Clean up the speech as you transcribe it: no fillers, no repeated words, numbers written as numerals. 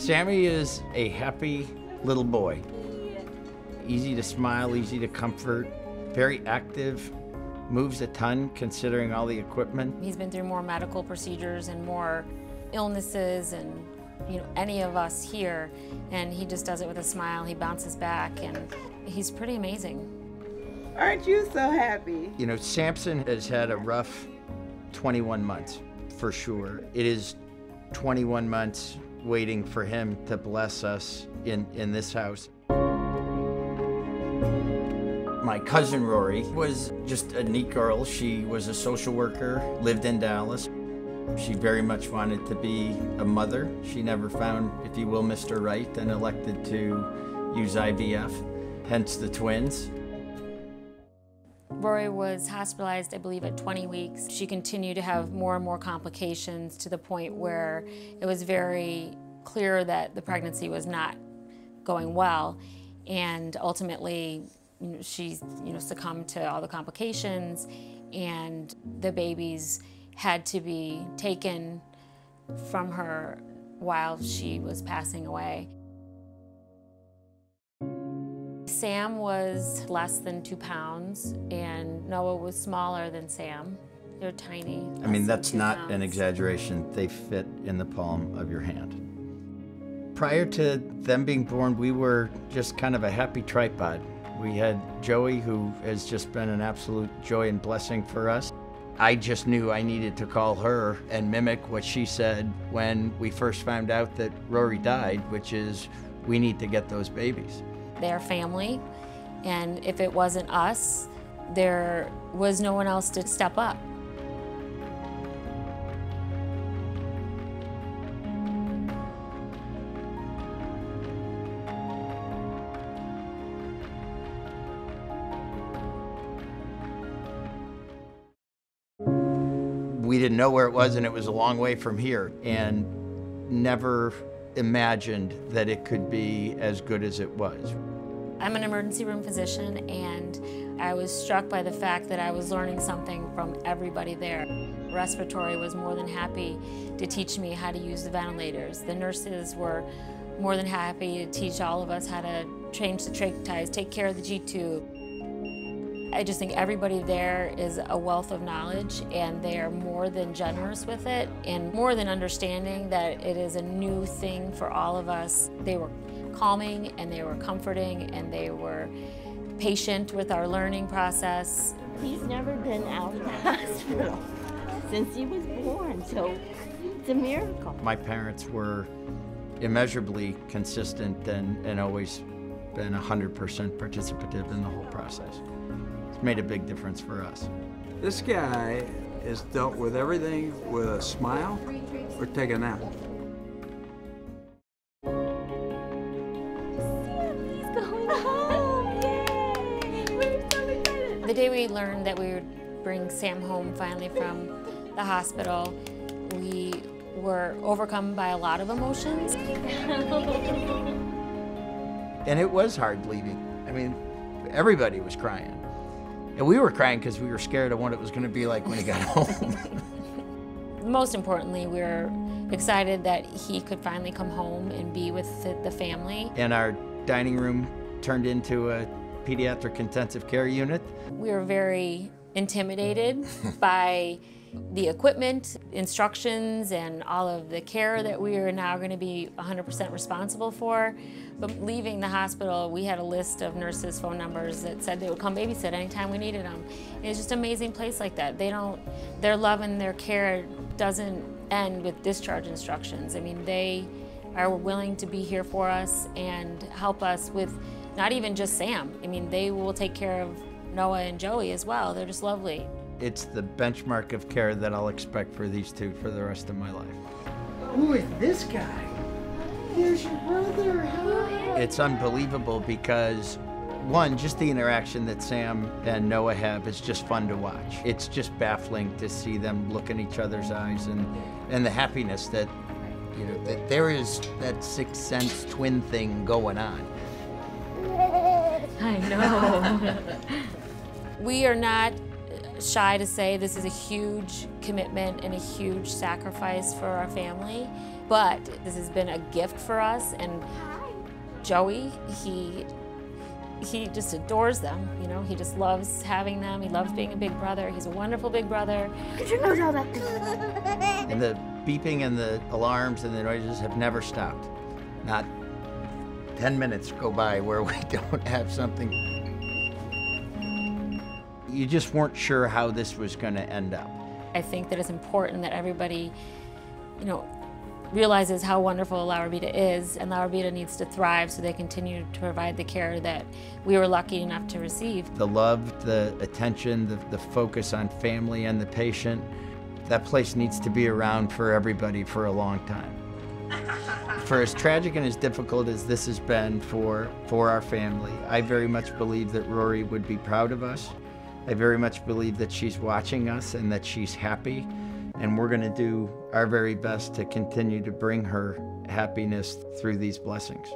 Sammy is a happy little boy. Easy to smile, easy to comfort, very active, moves a ton considering all the equipment. He's been through more medical procedures and more illnesses and any of us here, and he just does it with a smile. He bounces back, and he's pretty amazing. Aren't you so happy? Samson has had a rough 21 months, for sure. It is 21 months waiting for him to bless us in this house. My cousin Rory was just a neat girl. She was a social worker, lived in Dallas. She very much wanted to be a mother. She never found, if you will, Mr. Right, and elected to use IVF, hence the twins. Rory was hospitalized, I believe, at 20 weeks. She continued to have more and more complications to the point where it was very clear that the pregnancy was not going well, and ultimately she succumbed to all the complications, and the babies had to be taken from her while she was passing away. Sam was less than 2 pounds, and Noah was smaller than Sam. They're tiny. I mean, that's not an exaggeration. They fit in the palm of your hand. Prior to them being born, we were just kind of a happy tripod. We had Joey, who has just been an absolute joy and blessing for us. I just knew I needed to call her and mimic what she said when we first found out that Rory died, which is, we need to get those babies. They're family, and if it wasn't us, there was no one else to step up. We didn't know where it was, and it was a long way from here, and never imagined that it could be as good as it was. I'm an emergency room physician, and I was struck by the fact that I was learning something from everybody there. Respiratory was more than happy to teach me how to use the ventilators. The nurses were more than happy to teach all of us how to change the trach ties, take care of the G-tube. I just think everybody there is a wealth of knowledge, and they are more than generous with it and more than understanding that it is a new thing for all of us. They were calming, and they were comforting, and they were patient with our learning process. He's never been out of the hospital since he was born, so it's a miracle. My parents were immeasurably consistent and always been 100% participative in the whole process. Made a big difference for us. This guy has dealt with everything with a smile or take a nap. He's going home! Yay! We're so excited! The day we learned that we would bring Sam home finally from the hospital, we were overcome by a lot of emotions. And it was hard leaving. I mean, everybody was crying. And we were crying because we were scared of what it was going to be like when he got home. Most importantly, we were excited that he could finally come home and be with the family. And our dining room turned into a pediatric intensive care unit. We were very intimidated by the equipment, instructions, and all of the care that we are now going to be 100% responsible for. But leaving the hospital, we had a list of nurses' phone numbers that said they would come babysit anytime we needed them. It's just an amazing place like that. Their love and their care doesn't end with discharge instructions. I mean, they are willing to be here for us and help us with not even just Sam. I mean, they will take care of Noah and Joey as well. They're just lovely. It's the benchmark of care that I'll expect for these two for the rest of my life. Who is this guy? Here's your brother. Hi. It's unbelievable because, one, just the interaction that Sam and Noah have is just fun to watch. It's just baffling to see them look in each other's eyes and the happiness that, that there is that sixth sense twin thing going on. I know. We are not shy to say this is a huge commitment and a huge sacrifice for our family, but this has been a gift for us. And Joey, he just adores them, you know, he just loves having them, he loves being a big brother, he's a wonderful big brother. And the beeping and the alarms and the noises have never stopped. Not 10 minutes go by where we don't have something. You just weren't sure how this was going to end up. I think that it's important that everybody, you know, realizes how wonderful La Rabida is, and La Rabida needs to thrive so they continue to provide the care that we were lucky enough to receive. The love, the attention, the focus on family and the patient, that place needs to be around for everybody for a long time. For as tragic and as difficult as this has been for our family, I very much believe that Rory would be proud of us. I very much believe that she's watching us and that she's happy. And we're going to do our very best to continue to bring her happiness through these blessings.